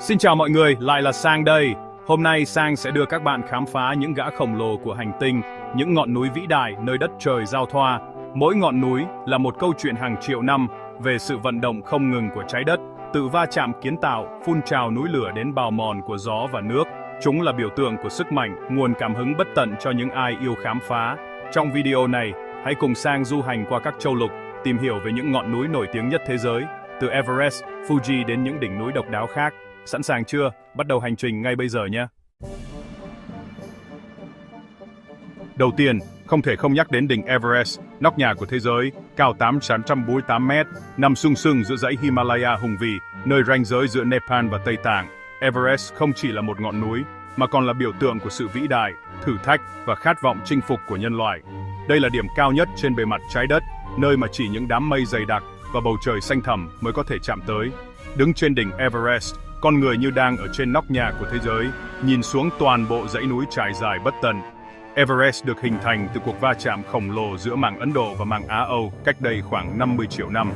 Xin chào mọi người, lại là Sang đây. Hôm nay Sang sẽ đưa các bạn khám phá những gã khổng lồ của hành tinh, những ngọn núi vĩ đại nơi đất trời giao thoa. Mỗi ngọn núi là một câu chuyện hàng triệu năm về sự vận động không ngừng của trái đất, từ va chạm kiến tạo, phun trào núi lửa đến bào mòn của gió và nước. Chúng là biểu tượng của sức mạnh, nguồn cảm hứng bất tận cho những ai yêu khám phá. Trong video này, hãy cùng Sang du hành qua các châu lục, tìm hiểu về những ngọn núi nổi tiếng nhất thế giới, từ Everest, Fuji đến những đỉnh núi độc đáo khác. Sẵn sàng chưa? Bắt đầu hành trình ngay bây giờ nhé! Đầu tiên, không thể không nhắc đến đỉnh Everest, nóc nhà của thế giới, cao 848 mét, nằm sừng sững giữa dãy Himalaya hùng vĩ, nơi ranh giới giữa Nepal và Tây Tạng. Everest không chỉ là một ngọn núi, mà còn là biểu tượng của sự vĩ đại, thử thách và khát vọng chinh phục của nhân loại. Đây là điểm cao nhất trên bề mặt trái đất, nơi mà chỉ những đám mây dày đặc và bầu trời xanh thẳm mới có thể chạm tới. Đứng trên đỉnh Everest, con người như đang ở trên nóc nhà của thế giới, nhìn xuống toàn bộ dãy núi trải dài bất tận. Everest được hình thành từ cuộc va chạm khổng lồ giữa mảng Ấn Độ và mảng Á-Âu cách đây khoảng 50 triệu năm.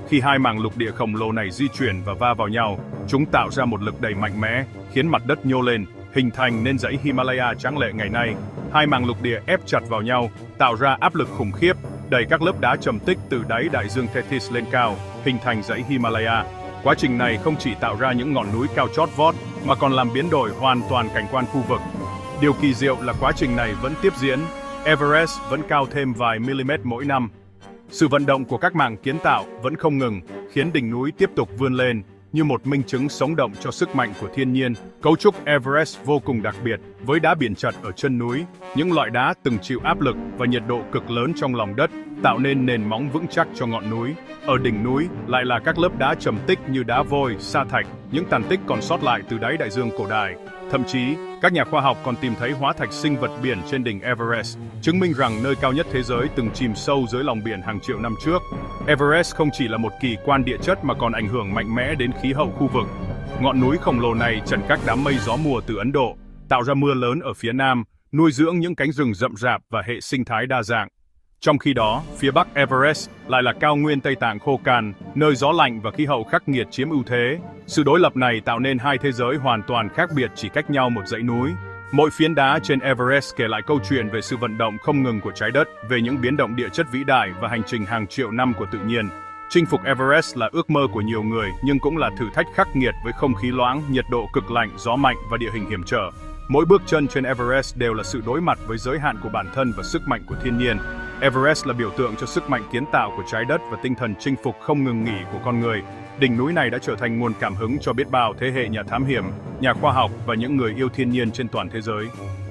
Khi hai mảng lục địa khổng lồ này di chuyển và va vào nhau, chúng tạo ra một lực đẩy mạnh mẽ, khiến mặt đất nhô lên, hình thành nên dãy Himalaya tráng lệ ngày nay. Hai mảng lục địa ép chặt vào nhau, tạo ra áp lực khủng khiếp, đẩy các lớp đá trầm tích từ đáy đại dương Tethys lên cao, hình thành dãy Himalaya. Quá trình này không chỉ tạo ra những ngọn núi cao chót vót, mà còn làm biến đổi hoàn toàn cảnh quan khu vực. Điều kỳ diệu là quá trình này vẫn tiếp diễn, Everest vẫn cao thêm vài mm mỗi năm. Sự vận động của các mảng kiến tạo vẫn không ngừng, khiến đỉnh núi tiếp tục vươn lên, như một minh chứng sống động cho sức mạnh của thiên nhiên. Cấu trúc Everest vô cùng đặc biệt, với đá biển chặt ở chân núi, những loại đá từng chịu áp lực và nhiệt độ cực lớn trong lòng đất, tạo nên nền móng vững chắc cho ngọn núi. Ở đỉnh núi lại là các lớp đá trầm tích như đá vôi, sa thạch, những tàn tích còn sót lại từ đáy đại dương cổ đại. Thậm chí, các nhà khoa học còn tìm thấy hóa thạch sinh vật biển trên đỉnh Everest, chứng minh rằng nơi cao nhất thế giới từng chìm sâu dưới lòng biển hàng triệu năm trước. Everest không chỉ là một kỳ quan địa chất mà còn ảnh hưởng mạnh mẽ đến khí hậu khu vực. Ngọn núi khổng lồ này chặn các đám mây gió mùa từ Ấn Độ, tạo ra mưa lớn ở phía nam, nuôi dưỡng những cánh rừng rậm rạp và hệ sinh thái đa dạng. Trong khi đó, phía bắc Everest lại là cao nguyên Tây Tạng khô cằn, nơi gió lạnh và khí hậu khắc nghiệt chiếm ưu thế. Sự đối lập này tạo nên hai thế giới hoàn toàn khác biệt chỉ cách nhau một dãy núi. Mỗi phiến đá trên Everest kể lại câu chuyện về sự vận động không ngừng của trái đất, về những biến động địa chất vĩ đại và hành trình hàng triệu năm của tự nhiên. Chinh phục Everest là ước mơ của nhiều người, nhưng cũng là thử thách khắc nghiệt với không khí loãng, nhiệt độ cực lạnh, gió mạnh và địa hình hiểm trở. Mỗi bước chân trên Everest đều là sự đối mặt với giới hạn của bản thân và sức mạnh của thiên nhiên. Everest là biểu tượng cho sức mạnh kiến tạo của trái đất và tinh thần chinh phục không ngừng nghỉ của con người. Đỉnh núi này đã trở thành nguồn cảm hứng cho biết bao thế hệ nhà thám hiểm, nhà khoa học và những người yêu thiên nhiên trên toàn thế giới.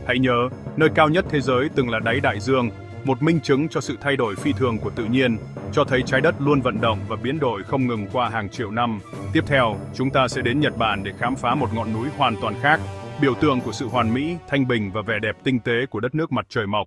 Hãy nhớ, nơi cao nhất thế giới từng là đáy đại dương, một minh chứng cho sự thay đổi phi thường của tự nhiên, cho thấy trái đất luôn vận động và biến đổi không ngừng qua hàng triệu năm. Tiếp theo, chúng ta sẽ đến Nhật Bản để khám phá một ngọn núi hoàn toàn khác, biểu tượng của sự hoàn mỹ, thanh bình và vẻ đẹp tinh tế của đất nước mặt trời mọc.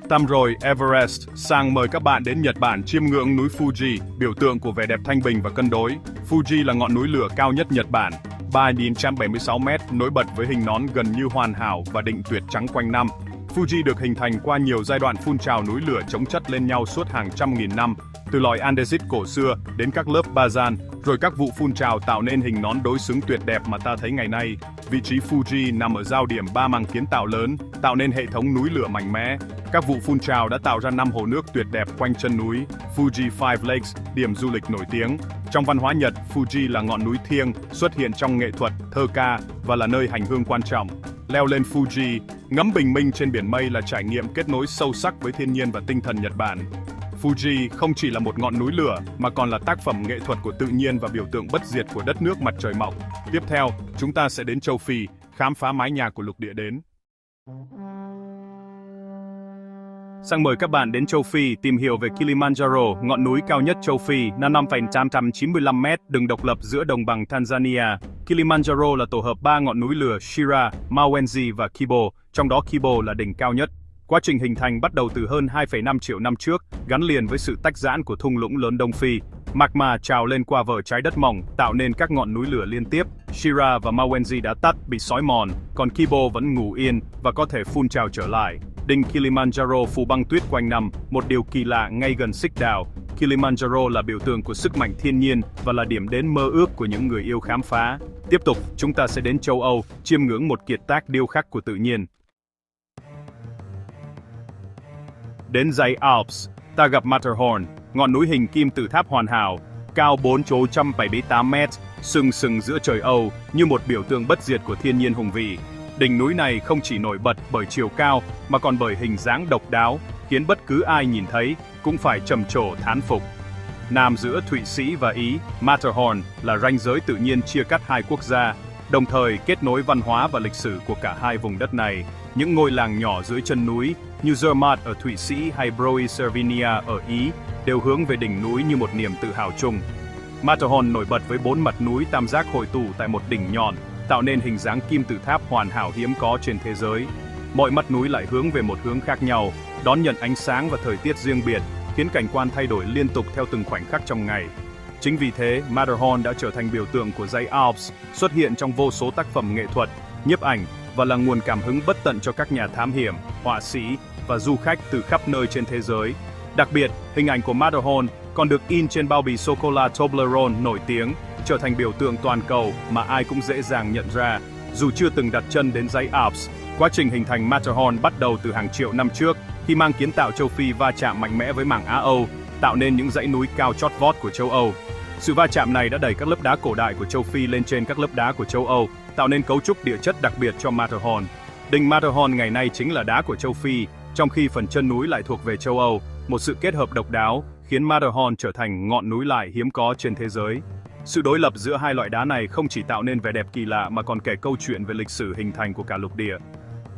Tạm rồi Everest, Sang mời các bạn đến Nhật Bản chiêm ngưỡng núi Fuji, biểu tượng của vẻ đẹp thanh bình và cân đối. Fuji là ngọn núi lửa cao nhất Nhật Bản, 3.176 mét, nổi bật với hình nón gần như hoàn hảo và định tuyệt trắng quanh năm. Fuji được hình thành qua nhiều giai đoạn phun trào núi lửa chồng chất lên nhau suốt hàng trăm nghìn năm, từ loài Andesit cổ xưa đến các lớp Bazan, rồi các vụ phun trào tạo nên hình nón đối xứng tuyệt đẹp mà ta thấy ngày nay. Vị trí Fuji nằm ở giao điểm ba mảng kiến tạo lớn, tạo nên hệ thống núi lửa mạnh mẽ. Các vụ phun trào đã tạo ra 5 hồ nước tuyệt đẹp quanh chân núi, Fuji Five Lakes, điểm du lịch nổi tiếng. Trong văn hóa Nhật, Fuji là ngọn núi thiêng, xuất hiện trong nghệ thuật, thơ ca và là nơi hành hương quan trọng. Leo lên Fuji, ngắm bình minh trên biển mây là trải nghiệm kết nối sâu sắc với thiên nhiên và tinh thần Nhật Bản. Fuji không chỉ là một ngọn núi lửa mà còn là tác phẩm nghệ thuật của tự nhiên và biểu tượng bất diệt của đất nước mặt trời mọc. Tiếp theo, chúng ta sẽ đến châu Phi, khám phá mái nhà của lục địa đến. Sang mời các bạn đến châu Phi tìm hiểu về Kilimanjaro, ngọn núi cao nhất châu Phi, nằm 5,895 mét, đứng độc lập giữa đồng bằng Tanzania. Kilimanjaro là tổ hợp 3 ngọn núi lửa Shira, Mawenzi và Kibo, trong đó Kibo là đỉnh cao nhất. Quá trình hình thành bắt đầu từ hơn 2,5 triệu năm trước, gắn liền với sự tách giãn của thung lũng lớn Đông Phi. Magma trào lên qua vở trái đất mỏng, tạo nên các ngọn núi lửa liên tiếp. Shira và Mawenzi đã tắt, bị xói mòn, còn Kibo vẫn ngủ yên và có thể phun trào trở lại. Đỉnh Kilimanjaro phủ băng tuyết quanh năm, một điều kỳ lạ ngay gần xích đạo. Kilimanjaro là biểu tượng của sức mạnh thiên nhiên và là điểm đến mơ ước của những người yêu khám phá. Tiếp tục, chúng ta sẽ đến châu Âu, chiêm ngưỡng một kiệt tác điêu khắc của tự nhiên. Đến dãy Alps, ta gặp Matterhorn, ngọn núi hình kim tự tháp hoàn hảo, cao 478 mét, sừng sừng giữa trời Âu như một biểu tượng bất diệt của thiên nhiên hùng vĩ. Đỉnh núi này không chỉ nổi bật bởi chiều cao mà còn bởi hình dáng độc đáo, khiến bất cứ ai nhìn thấy cũng phải trầm trồ thán phục. Nằm giữa Thụy Sĩ và Ý, Matterhorn là ranh giới tự nhiên chia cắt hai quốc gia, đồng thời kết nối văn hóa và lịch sử của cả hai vùng đất này. Những ngôi làng nhỏ dưới chân núi như Zermatt ở Thụy Sĩ hay Broye Cervinia ở Ý đều hướng về đỉnh núi như một niềm tự hào chung. Matterhorn nổi bật với 4 mặt núi tam giác hội tụ tại một đỉnh nhọn, tạo nên hình dáng kim tự tháp hoàn hảo hiếm có trên thế giới. Mọi mặt núi lại hướng về một hướng khác nhau, đón nhận ánh sáng và thời tiết riêng biệt, khiến cảnh quan thay đổi liên tục theo từng khoảnh khắc trong ngày. Chính vì thế, Matterhorn đã trở thành biểu tượng của dãy Alps, xuất hiện trong vô số tác phẩm nghệ thuật, nhiếp ảnh và là nguồn cảm hứng bất tận cho các nhà thám hiểm, họa sĩ và du khách từ khắp nơi trên thế giới. Đặc biệt, hình ảnh của Matterhorn còn được in trên bao bì sô-cô-la Toblerone nổi tiếng, trở thành biểu tượng toàn cầu mà ai cũng dễ dàng nhận ra. Dù chưa từng đặt chân đến dãy Alps, quá trình hình thành Matterhorn bắt đầu từ hàng triệu năm trước, khi mảng kiến tạo châu Phi va chạm mạnh mẽ với mảng Á Âu, tạo nên những dãy núi cao chót vót của châu Âu. Sự va chạm này đã đẩy các lớp đá cổ đại của châu Phi lên trên các lớp đá của châu Âu, tạo nên cấu trúc địa chất đặc biệt cho Matterhorn. Đỉnh Matterhorn ngày nay chính là đá của châu Phi, trong khi phần chân núi lại thuộc về châu Âu, một sự kết hợp độc đáo khiến Matterhorn trở thành ngọn núi lải hiếm có trên thế giới. Sự đối lập giữa hai loại đá này không chỉ tạo nên vẻ đẹp kỳ lạ mà còn kể câu chuyện về lịch sử hình thành của cả lục địa.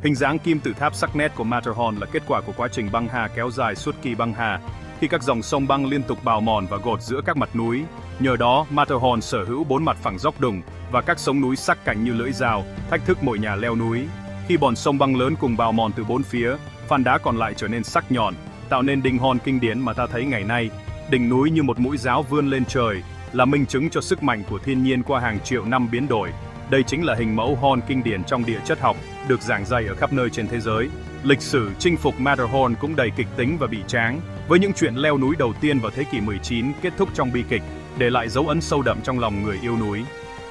Hình dáng kim tự tháp sắc nét của Matterhorn là kết quả của quá trình băng hà kéo dài suốt kỳ băng hà, khi các dòng sông băng liên tục bào mòn và gột giữa các mặt núi. Nhờ đó, Matterhorn sở hữu 4 mặt phẳng dốc đùng và các sống núi sắc cạnh như lưỡi dao, thách thức mọi nhà leo núi. Khi bọn sông băng lớn cùng bào mòn từ bốn phía, phan đá còn lại trở nên sắc nhọn, tạo nên đỉnh Horn kinh điển mà ta thấy ngày nay. Đỉnh núi như một mũi giáo vươn lên trời, là minh chứng cho sức mạnh của thiên nhiên qua hàng triệu năm biến đổi. Đây chính là hình mẫu Horn kinh điển trong địa chất học, được giảng dạy ở khắp nơi trên thế giới. Lịch sử chinh phục Matterhorn cũng đầy kịch tính và bi tráng, với những chuyện leo núi đầu tiên vào thế kỷ 19 kết thúc trong bi kịch, để lại dấu ấn sâu đậm trong lòng người yêu núi.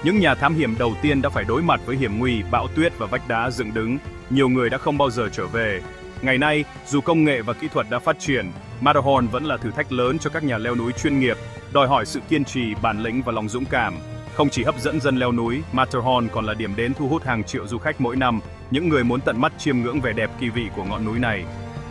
Những nhà thám hiểm đầu tiên đã phải đối mặt với hiểm nguy, bão tuyết và vách đá dựng đứng, nhiều người đã không bao giờ trở về. Ngày nay, dù công nghệ và kỹ thuật đã phát triển, Matterhorn vẫn là thử thách lớn cho các nhà leo núi chuyên nghiệp, đòi hỏi sự kiên trì, bản lĩnh và lòng dũng cảm. Không chỉ hấp dẫn dân leo núi, Matterhorn còn là điểm đến thu hút hàng triệu du khách mỗi năm, những người muốn tận mắt chiêm ngưỡng vẻ đẹp kỳ vị của ngọn núi này.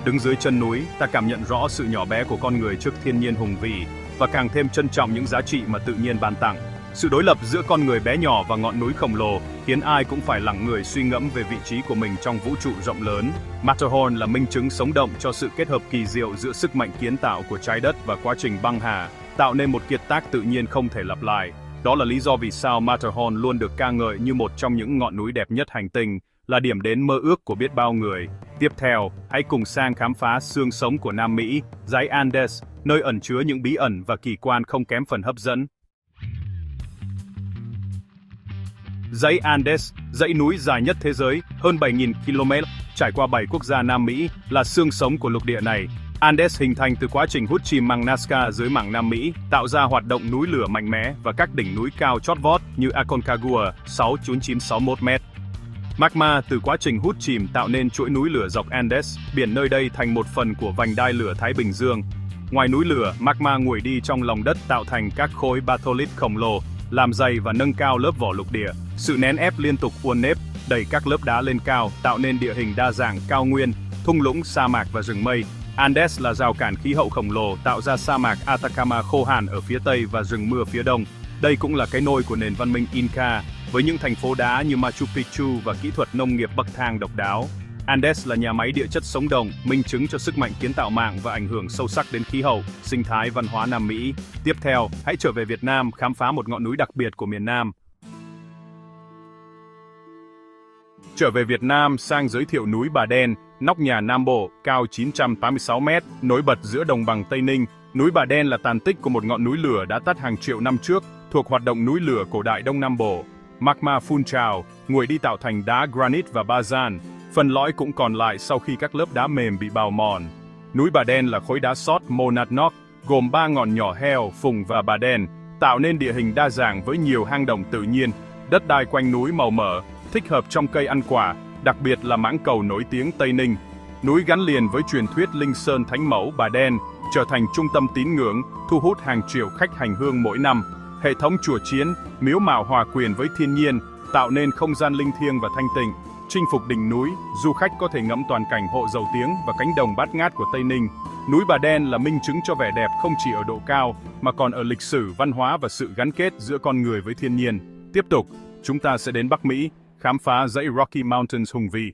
Đứng dưới chân núi, ta cảm nhận rõ sự nhỏ bé của con người trước thiên nhiên hùng vĩ và càng thêm trân trọng những giá trị mà tự nhiên ban tặng. Sự đối lập giữa con người bé nhỏ và ngọn núi khổng lồ khiến ai cũng phải lặng người suy ngẫm về vị trí của mình trong vũ trụ rộng lớn. Matterhorn là minh chứng sống động cho sự kết hợp kỳ diệu giữa sức mạnh kiến tạo của trái đất và quá trình băng hà, tạo nên một kiệt tác tự nhiên không thể lặp lại. Đó là lý do vì sao Matterhorn luôn được ca ngợi như một trong những ngọn núi đẹp nhất hành tinh, là điểm đến mơ ước của biết bao người. Tiếp theo, hãy cùng sang khám phá xương sống của Nam Mỹ, dãy Andes, nơi ẩn chứa những bí ẩn và kỳ quan không kém phần hấp dẫn. Dãy Andes, dãy núi dài nhất thế giới, hơn 7.000 km, trải qua 7 quốc gia Nam Mỹ, là xương sống của lục địa này. Andes hình thành từ quá trình hút chìm mảng Nazca dưới mảng Nam Mỹ, tạo ra hoạt động núi lửa mạnh mẽ và các đỉnh núi cao chót vót như Aconcagua, 6,961 m. Magma từ quá trình hút chìm tạo nên chuỗi núi lửa dọc Andes, biển nơi đây thành một phần của vành đai lửa Thái Bình Dương. Ngoài núi lửa, magma nguội đi trong lòng đất tạo thành các khối batholith khổng lồ, làm dày và nâng cao lớp vỏ lục địa. Sự nén ép liên tục uốn nếp, đẩy các lớp đá lên cao, tạo nên địa hình đa dạng, cao nguyên, thung lũng, sa mạc và rừng mây. Andes là rào cản khí hậu khổng lồ, tạo ra sa mạc Atacama khô hạn ở phía tây và rừng mưa phía đông. Đây cũng là cái nôi của nền văn minh Inca, với những thành phố đá như Machu Picchu và kỹ thuật nông nghiệp bậc thang độc đáo. Andes là nhà máy địa chất sống động, minh chứng cho sức mạnh kiến tạo mạng và ảnh hưởng sâu sắc đến khí hậu, sinh thái văn hóa Nam Mỹ. Tiếp theo, hãy trở về Việt Nam khám phá một ngọn núi đặc biệt của miền Nam. Trở về Việt Nam sang giới thiệu núi Bà Đen, nóc nhà Nam Bộ, cao 986 m, nổi bật giữa đồng bằng Tây Ninh. Núi Bà Đen là tàn tích của một ngọn núi lửa đã tắt hàng triệu năm trước, thuộc hoạt động núi lửa cổ đại Đông Nam Bộ. Magma phun trào, nguội đi tạo thành đá granite và bazan. Phần lõi cũng còn lại sau khi các lớp đá mềm bị bào mòn. Núi Bà Đen là khối đá sót Monadnock, gồm 3 ngọn nhỏ Hell, Phùng và Bà Đen, tạo nên địa hình đa dạng với nhiều hang động tự nhiên, đất đai quanh núi màu mỡ, thích hợp trong cây ăn quả, đặc biệt là mãng cầu nổi tiếng Tây Ninh. Núi gắn liền với truyền thuyết Linh Sơn Thánh Mẫu Bà Đen, trở thành trung tâm tín ngưỡng, thu hút hàng triệu khách hành hương mỗi năm. Hệ thống chùa chiến, miếu mạo hòa quyền với thiên nhiên, tạo nên không gian linh thiêng và thanh tịnh. Chinh phục đỉnh núi, du khách có thể ngắm toàn cảnh hộ dầu tiếng và cánh đồng bát ngát của Tây Ninh. Núi Bà Đen là minh chứng cho vẻ đẹp không chỉ ở độ cao, mà còn ở lịch sử, văn hóa và sự gắn kết giữa con người với thiên nhiên. Tiếp tục, chúng ta sẽ đến Bắc Mỹ, khám phá dãy Rocky Mountains hùng vĩ.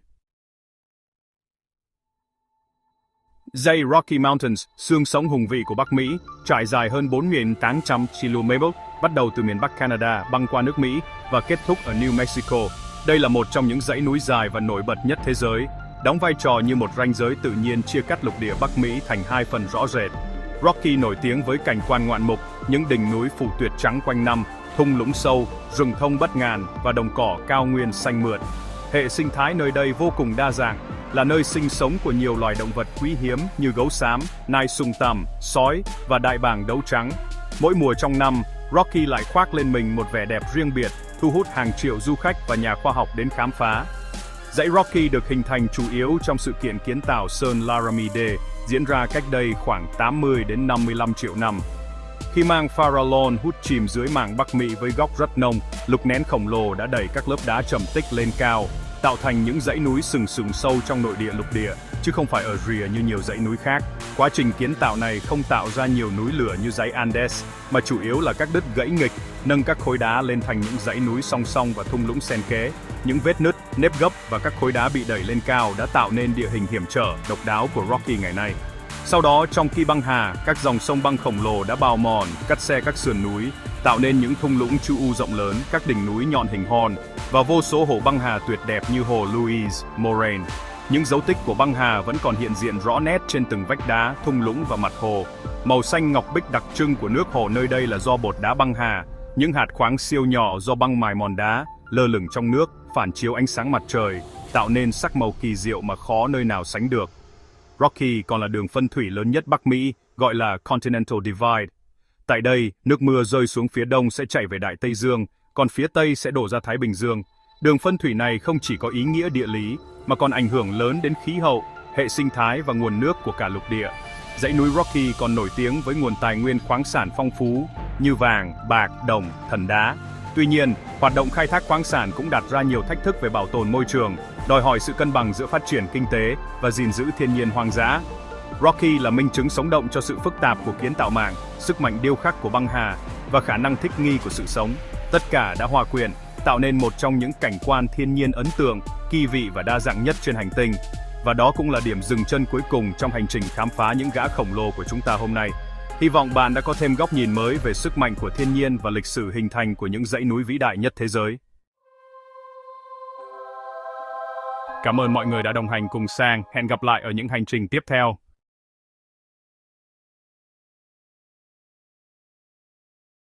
Dãy Rocky Mountains, xương sống hùng vĩ của Bắc Mỹ, trải dài hơn 4.800 km, bắt đầu từ miền Bắc Canada, băng qua nước Mỹ và kết thúc ở New Mexico. Đây là một trong những dãy núi dài và nổi bật nhất thế giới, đóng vai trò như một ranh giới tự nhiên chia cắt lục địa Bắc Mỹ thành hai phần rõ rệt. Rocky nổi tiếng với cảnh quan ngoạn mục, những đỉnh núi phủ tuyết trắng quanh năm, thung lũng sâu, rừng thông bất ngàn và đồng cỏ cao nguyên xanh mượt. Hệ sinh thái nơi đây vô cùng đa dạng, là nơi sinh sống của nhiều loài động vật quý hiếm như gấu xám, nai sừng tằm, sói và đại bàng đấu trắng. Mỗi mùa trong năm, Rocky lại khoác lên mình một vẻ đẹp riêng biệt, thu hút hàng triệu du khách và nhà khoa học đến khám phá. Dãy Rocky được hình thành chủ yếu trong sự kiện kiến tạo Sơn Laramide diễn ra cách đây khoảng 80 đến 55 triệu năm. Khi mang Farallon hút chìm dưới mảng Bắc Mỹ với góc rất nông, lực nén khổng lồ đã đẩy các lớp đá trầm tích lên cao, tạo thành những dãy núi sừng sừng sâu trong nội địa lục địa, chứ không phải ở rìa như nhiều dãy núi khác. Quá trình kiến tạo này không tạo ra nhiều núi lửa như dãy Andes, mà chủ yếu là các đứt gãy nghịch, nâng các khối đá lên thành những dãy núi song song và thung lũng xen kẽ. Những vết nứt, nếp gấp và các khối đá bị đẩy lên cao đã tạo nên địa hình hiểm trở, độc đáo của Rocky ngày nay. Sau đó, trong khi băng hà, các dòng sông băng khổng lồ đã bào mòn, cắt xe các sườn núi, tạo nên những thung lũng chu u rộng lớn, các đỉnh núi nhọn hình hòn và vô số hồ băng hà tuyệt đẹp như hồ Louise Moraine. Những dấu tích của băng hà vẫn còn hiện diện rõ nét trên từng vách đá, thung lũng và mặt hồ. Màu xanh ngọc bích đặc trưng của nước hồ nơi đây là do bột đá băng hà, những hạt khoáng siêu nhỏ do băng mài mòn đá, lơ lửng trong nước, phản chiếu ánh sáng mặt trời, tạo nên sắc màu kỳ diệu mà khó nơi nào sánh được. Rocky còn là đường phân thủy lớn nhất Bắc Mỹ, gọi là Continental Divide. Tại đây, nước mưa rơi xuống phía đông sẽ chảy về Đại Tây Dương, còn phía tây sẽ đổ ra Thái Bình Dương. Đường phân thủy này không chỉ có ý nghĩa địa lý, mà còn ảnh hưởng lớn đến khí hậu, hệ sinh thái và nguồn nước của cả lục địa. Dãy núi Rocky còn nổi tiếng với nguồn tài nguyên khoáng sản phong phú như vàng, bạc, đồng, than đá. Tuy nhiên, hoạt động khai thác khoáng sản cũng đặt ra nhiều thách thức về bảo tồn môi trường, đòi hỏi sự cân bằng giữa phát triển kinh tế và gìn giữ thiên nhiên hoang dã. Rocky là minh chứng sống động cho sự phức tạp của kiến tạo mạng, sức mạnh điêu khắc của băng hà và khả năng thích nghi của sự sống. Tất cả đã hòa quyện, tạo nên một trong những cảnh quan thiên nhiên ấn tượng, kỳ vị và đa dạng nhất trên hành tinh. Và đó cũng là điểm dừng chân cuối cùng trong hành trình khám phá những gã khổng lồ của chúng ta hôm nay. Hy vọng bạn đã có thêm góc nhìn mới về sức mạnh của thiên nhiên và lịch sử hình thành của những dãy núi vĩ đại nhất thế giới. Cảm ơn mọi người đã đồng hành cùng Sang. Hẹn gặp lại ở những hành trình tiếp theo.